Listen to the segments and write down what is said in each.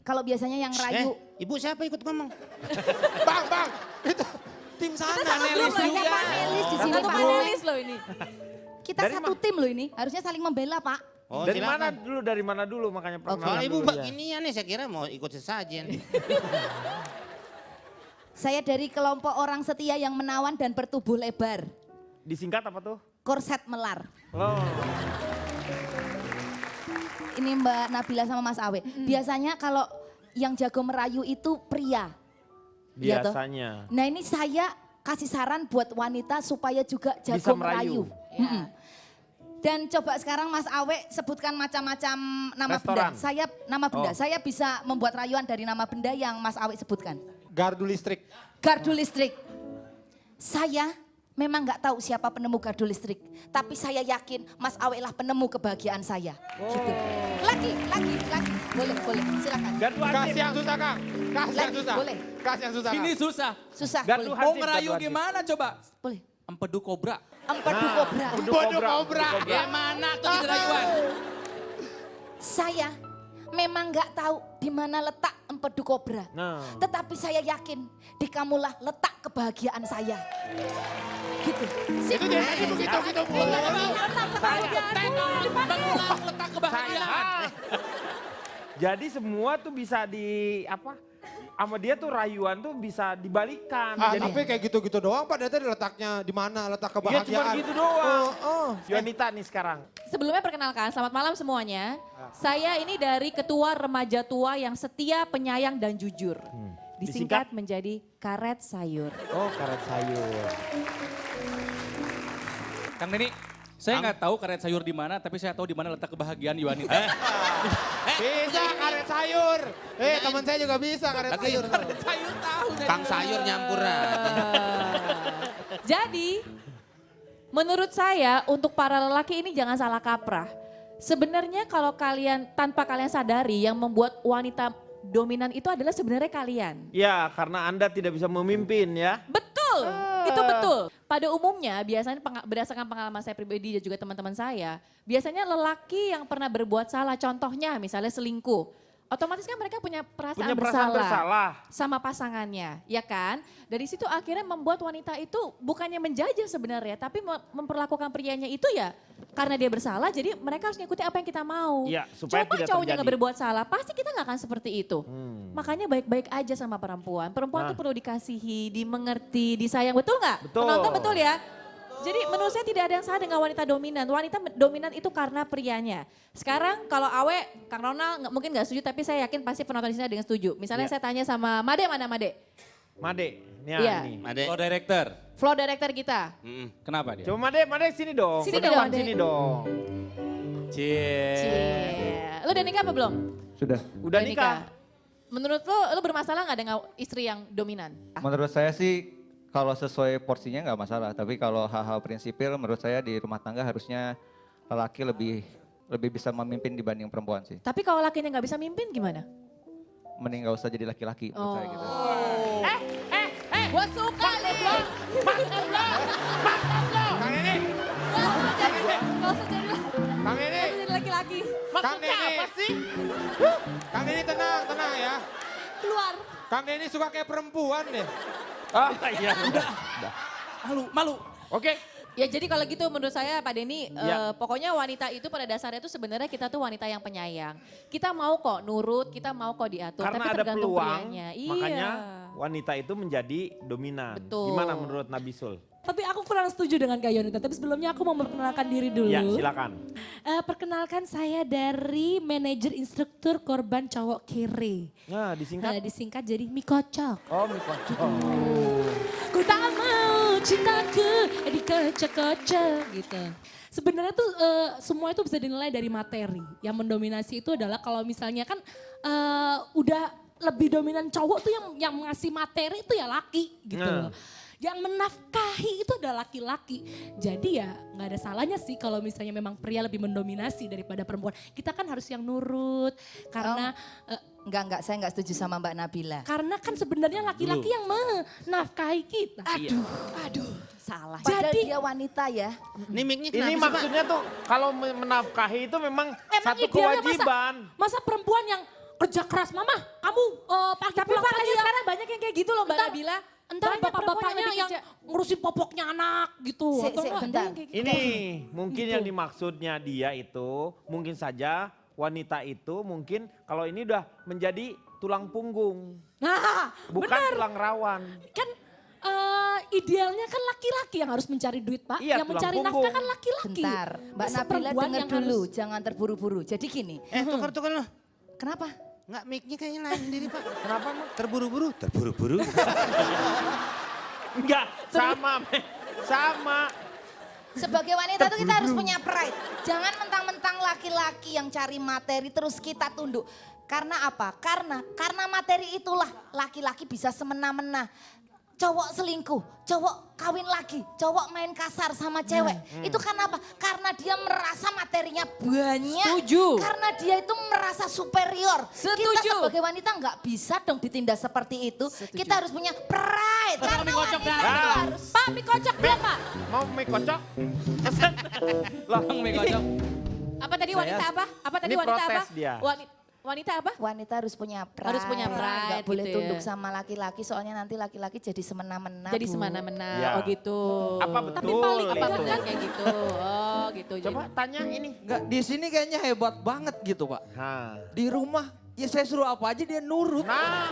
kalau biasanya yang rayu. Ibu siapa ikut ngomong? Bang, itu tim sana. Panelis juga. Panelis di sini Satu Pak. panelis loh ini. Kita satu tim loh ini, harusnya saling membela Pak. Oh, Dari silakan. mana dulu makanya Oh, perkenalan ibu dulu ya. beginian nih saya kira mau ikut sesajen. Saya dari kelompok orang setia yang menawan dan bertubuh lebar. Disingkat apa tuh? Korset melar. Oh. Ini Mbak Nabila sama Mas Awe. Biasanya kalau yang jago merayu itu pria. Iya toh? Biasanya. Nah ini saya kasih saran buat wanita supaya juga jago Bisa merayu. merayu. Mm-mm. Dan coba sekarang Mas Awe sebutkan macam-macam nama Restoran. benda. Saya bisa membuat rayuan dari nama benda yang Mas Awe sebutkan. Gardu listrik. Gardu listrik. Saya memang nggak tahu siapa penemu gardu listrik. Tapi saya yakin Mas Awe lah penemu kebahagiaan saya. Gitu. Lagi. Boleh, silakan. Gardu Kasih aktif. yang susah Kang. Kasih yang Lagi, susah. boleh. Kasih yang susah. Ini Kang. susah. Susah, Gardu boleh. Mau Hansip, ngerayu gardu hansip. gimana coba? Boleh. Empedu kobra. Empedu kobra. Bodoh kobra. Gimana tuh ide rayuan? Saya memang nggak tahu di mana letak empedu kobra. Nah. Tetapi saya yakin di kamulah letak kebahagiaan saya. Gitu. Sip. Itu dia tadi begitu. Mengulang letak kebahagiaan. Jadi semua tuh bisa sama dia tuh rayuan tuh bisa dibalikan. Ah, Jadi tapi kayak gitu-gitu doang Pak. Tadi letaknya di mana? Letak ya kebahagiaan. cuma gitu doang. Oh. Si Wanita nih sekarang. Sebelumnya perkenalkan, selamat malam semuanya. Saya ini dari ketua remaja tua yang setia, penyayang dan jujur. Disingkat menjadi karet sayur. Oh, karet sayur. Kang Neni, saya nggak tahu karet sayur di mana, tapi saya tahu di mana letak kebahagiaan wanita. Bisa karet sayur. Teman saya juga bisa karet sayur. Karet sayur tahu. Kang sayur nyampur aja. Jadi, menurut saya untuk para lelaki ini jangan salah kaprah. Sebenarnya kalau tanpa kalian sadari yang membuat wanita dominan itu adalah sebenarnya kalian. Ya, karena Anda tidak bisa memimpin ya. Betul, itu betul. Pada umumnya biasanya berdasarkan pengalaman saya pribadi dan juga teman-teman saya, biasanya lelaki yang pernah berbuat salah, contohnya misalnya selingkuh, otomatis kan mereka punya perasaan, bersalah sama pasangannya, ya kan? Dari situ akhirnya membuat wanita itu bukannya menjajah sebenarnya, tapi memperlakukan prianya itu ya karena dia bersalah, jadi mereka harus ngikutin apa yang kita mau. Iya, supaya Coba tidak cowoknya terjadi. nggak berbuat salah, pasti kita nggak akan seperti itu. Makanya baik-baik aja sama perempuan. Perempuan Nah. tuh perlu dikasihi, dimengerti, disayang, betul nggak? Betul. Penonton betul ya? Jadi menurut saya tidak ada yang salah dengan wanita dominan. Wanita dominan itu karena prianya. Sekarang kalau Awe, Kang Ronald mungkin nggak setuju, tapi saya yakin pasti penonton di sini ada yang setuju. Misalnya Iya. saya tanya sama Made, mana Made? Made, Iya. ini. Made. Floor director, Flow director kita. kenapa dia? Coba Made sini dong. Sini Ke dong, depan Made. sini dong. Cie. Lu udah nikah apa belum? Sudah. Udah nikah. Menurut lu bermasalah nggak dengan istri yang dominan? Menurut saya sih kalau sesuai porsinya nggak masalah. Tapi kalau hal-hal prinsipil menurut saya di rumah tangga harusnya lelaki lebih bisa memimpin dibanding perempuan sih. Tapi kalau lakinya nggak bisa mimpin gimana? Mending nggak usah jadi laki-laki menurut saya gitu. Gua suka nih. Kang ini. Gak usah jadi Kang ini. laki-laki. Kang Neni. Kang Neni tenang ya. Keluar. Kang Neni suka kayak perempuan deh. Ah, iya. Malu. Oke. Ya jadi kalau gitu menurut saya Pak Denny, Ya. pokoknya wanita itu pada dasarnya itu sebenarnya kita tuh wanita yang penyayang. Kita mau kok nurut, kita mau kok diatur, Karena tapi ada tergantung peluang, prianya. makanya Iya. wanita itu menjadi dominan. Betul. Gimana menurut Nabisul? Tapi aku kurang setuju dengan Kak Yonita. Tapi sebelumnya aku mau memperkenalkan diri dulu. Ya, silakan. Perkenalkan saya dari manajer instruktur korban cowok kere. Nah, disingkat. Disingkat jadi Mikocok. Oh, Mikocok. Ku tak mau cintaku dikocok-kocok gitu. Sebenarnya tuh semua itu bisa dinilai dari materi. Yang mendominasi itu adalah kalau misalnya kan udah lebih dominan cowok tuh yang ngasih materi itu ya laki gitu Nah. loh. Yang menafkahi itu adalah laki-laki. Jadi ya nggak ada salahnya sih kalau misalnya memang pria lebih mendominasi daripada perempuan. Kita kan harus yang nurut karena Enggak, saya enggak setuju sama Mbak Nabila. karena kan sebenarnya laki-laki yang menafkahi kita. Aduh, salah. Padahal Jadi- dia wanita ya. Ini mic-nya Ini kenapa sih, Pak? maksudnya tuh kalau menafkahi itu memang Emang satu idealnya kewajiban. Masa perempuan yang kerja keras, mama kamu pagi Tapi pulang faktanya pagi ya. sekarang banyak yang kayak gitu loh Mbak Entar- Nabila. Entar Banyak bapak-bapaknya perempuan yang kerja. ngurusin popoknya anak gitu. Sik, Atau sik, enggak, bentar. Ada yang kayak gitu. Ini mungkin yang dimaksudnya dia itu mungkin saja wanita itu mungkin kalau ini udah menjadi tulang punggung, Nah, bukan benar. tulang rawan. Kan idealnya kan laki-laki yang harus mencari duit, Pak. Iya, yang tulang mencari punggung. nafkah kan laki-laki. Bentar, Mbak Masa Nabila perempuan dengar yang dulu, harus- jangan terburu-buru. Jadi gini, Tukar lo. kenapa? Nggak mic-nya kayaknya lain sendiri Pak. Kenapa Mak? Terburu-buru. Terburu-buru. Enggak, sama. Sama. Sebagai wanita tuh kita harus punya pride. Jangan mentang-mentang laki-laki yang cari materi terus kita tunduk. Karena apa? Karena materi itulah laki-laki bisa semena-mena. Cowok selingkuh, cowok kawin lagi, cowok main kasar sama cewek. Itu karena apa? Karena dia merasa materinya banyak. Setuju. Karena dia itu merasa superior. Kita Setuju. sebagai wanita nggak bisa dong ditindas seperti itu. Setuju. Kita harus punya pride. Karena wanita itu harus Pak, mie kocok belum, Pak? Mau mie kocok? Bang mie kocok. Apa tadi wanita apa? Apa tadi Ini wanita apa? protes dia. Wanita apa? wanita harus punya pride. Harus punya pride Nggak boleh gitu ya. tunduk sama laki-laki soalnya nanti laki-laki jadi semena-mena. Jadi Bu. semena-mena, Ya. oh gitu. Apa betul Tapi paling Apa itu? benar kayak gitu? Oh gitu. Coba tanya ini. Enggak, di sini kayaknya hebat banget gitu Pak. Nah. Di rumah, ya saya suruh apa aja dia nurut. Nah.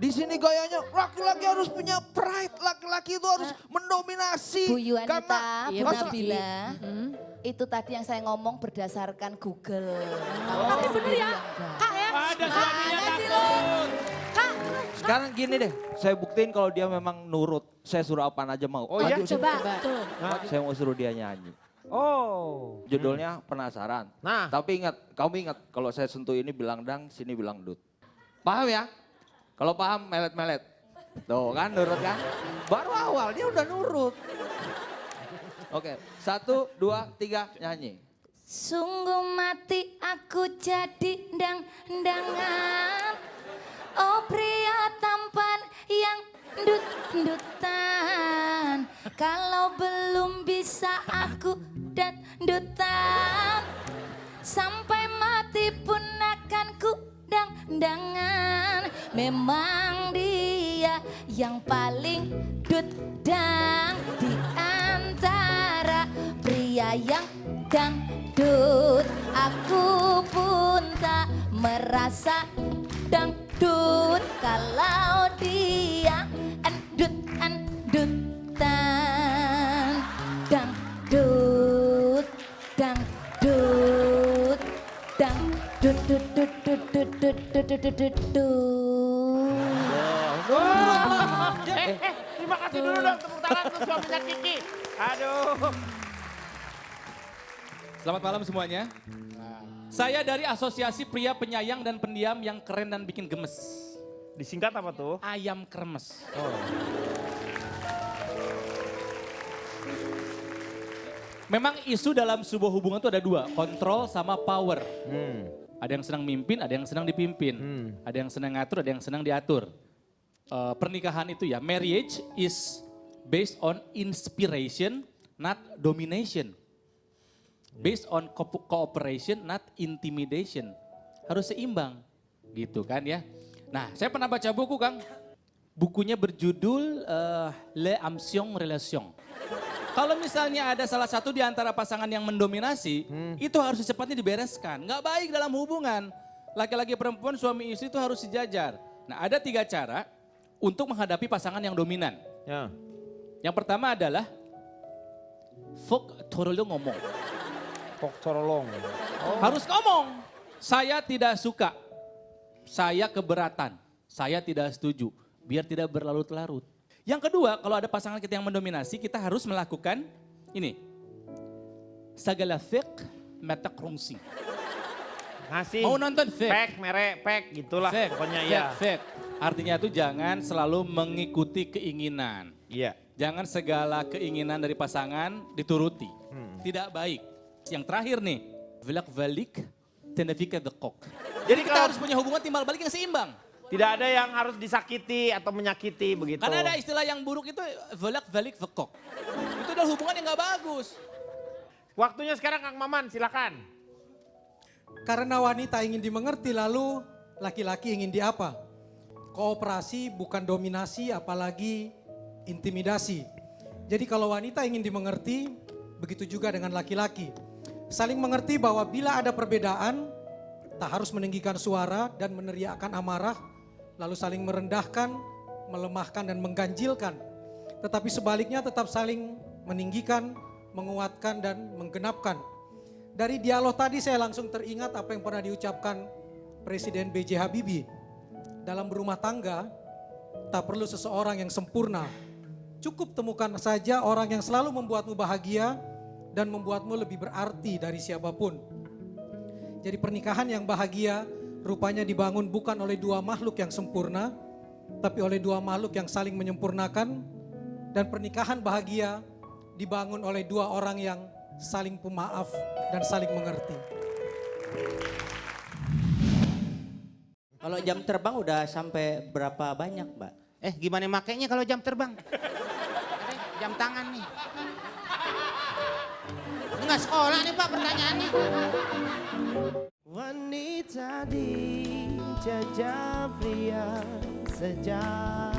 Di sini gayanya laki-laki harus punya pride, laki-laki itu harus mendominasi. Bu Yuanita, Iya, Bu Masa- Nabila, itu tadi yang saya ngomong berdasarkan Google. Kalau saya sendiri ya? enggak. Kak ya? Ada suaminya Mana sih takut. Kak, Sekarang gini deh, saya buktiin kalau dia memang nurut. Saya suruh apaan aja mau. Oh iya? Maju, coba. Coba. Tuh. Saya mau suruh dia nyanyi. Oh. Judulnya Penasaran. Nah. Tapi ingat, kamu ingat kalau saya sentuh ini bilang dang, sini bilang dut. Paham ya? Kalau paham melet-melet. Tuh kan nurut kan? Baru awal dia udah nurut. Oke, 1, 2, 3 nyanyi. Sungguh mati aku jadi ndang-ndangan. Oh pria tampan yang ndut-ndutan. Kalau belum bisa aku dandutan. Sampai mati pun akan ku dang-dangan. Memang dia yang paling dut-dang di antara pria yang dangdut. Aku pun tak merasa dangdut kalau dia endut-endutan. Dangdut, dangdut, dangdut, dut, dut, dut, dut, dut, dut, dut, dut, dut, dut. Terima kasih dulu dong tepuk tangan untuk suaminya Kiki. Aduh. Selamat malam semuanya. Saya dari Asosiasi Pria Penyayang dan Pendiam yang keren dan bikin gemes. Disingkat apa tuh? Ayam kremes. Memang isu dalam sebuah hubungan itu ada dua, kontrol sama power. Ada yang senang mimpin, ada yang senang dipimpin. Ada yang senang ngatur, ada yang senang diatur. Pernikahan itu ya, marriage is based on inspiration, not domination. Based on cooperation, not intimidation. Harus seimbang, gitu kan ya. Nah, saya pernah baca buku Kang. Bukunya berjudul Le Ambition Relation. Kalau misalnya ada salah satu di antara pasangan yang mendominasi, itu harus secepatnya dibereskan. Nggak baik dalam hubungan. Laki-laki perempuan, suami istri itu harus sejajar. Nah, ada 3 cara untuk menghadapi pasangan yang dominan. Ya. Yang pertama adalah Fok Torolo ngomong. Pok corolong. Harus ngomong. Saya tidak suka. Saya keberatan. Saya tidak setuju. Biar tidak berlarut-larut. Yang kedua, kalau ada pasangan kita yang mendominasi, kita harus melakukan ini. Segala fake mata krungsi. Ngasih. Mau nonton fake? Pek, merek, pek gitulah. Fake, Pokoknya fake, iya. fake. Artinya itu jangan selalu mengikuti keinginan. Iya. Jangan segala keinginan dari pasangan dituruti. Tidak baik. Yang terakhir nih, velak valik tenefika dekok. Jadi kita kalau- harus punya hubungan timbal balik yang seimbang. Tidak ada yang harus disakiti atau menyakiti begitu. Karena ada istilah yang buruk itu velak valik vekok. Itu adalah hubungan yang gak bagus. Waktunya sekarang Kang Maman, silakan. Karena wanita ingin dimengerti lalu laki-laki ingin diapa? Kooperasi bukan dominasi apalagi intimidasi. Jadi kalau wanita ingin dimengerti, begitu juga dengan laki-laki. Saling mengerti bahwa bila ada perbedaan, tak harus meninggikan suara dan meneriakkan amarah, lalu saling merendahkan, melemahkan dan mengganjilkan. Tetapi sebaliknya tetap saling meninggikan, menguatkan dan menggenapkan. Dari dialog tadi saya langsung teringat apa yang pernah diucapkan Presiden B.J. Habibie. Dalam berumah tangga, tak perlu seseorang yang sempurna. Cukup temukan saja orang yang selalu membuatmu bahagia dan membuatmu lebih berarti dari siapapun. Jadi pernikahan yang bahagia rupanya dibangun bukan oleh dua makhluk yang sempurna, tapi oleh dua makhluk yang saling menyempurnakan. Dan pernikahan bahagia dibangun oleh dua orang yang saling pemaaf dan saling mengerti. Kalau jam terbang udah sampai berapa banyak, Mbak? Gimana makainya kalau jam terbang? Jam tangan nih. Enggak sekolah nih Pak pertanyaannya. Wanita di jajah pria sejak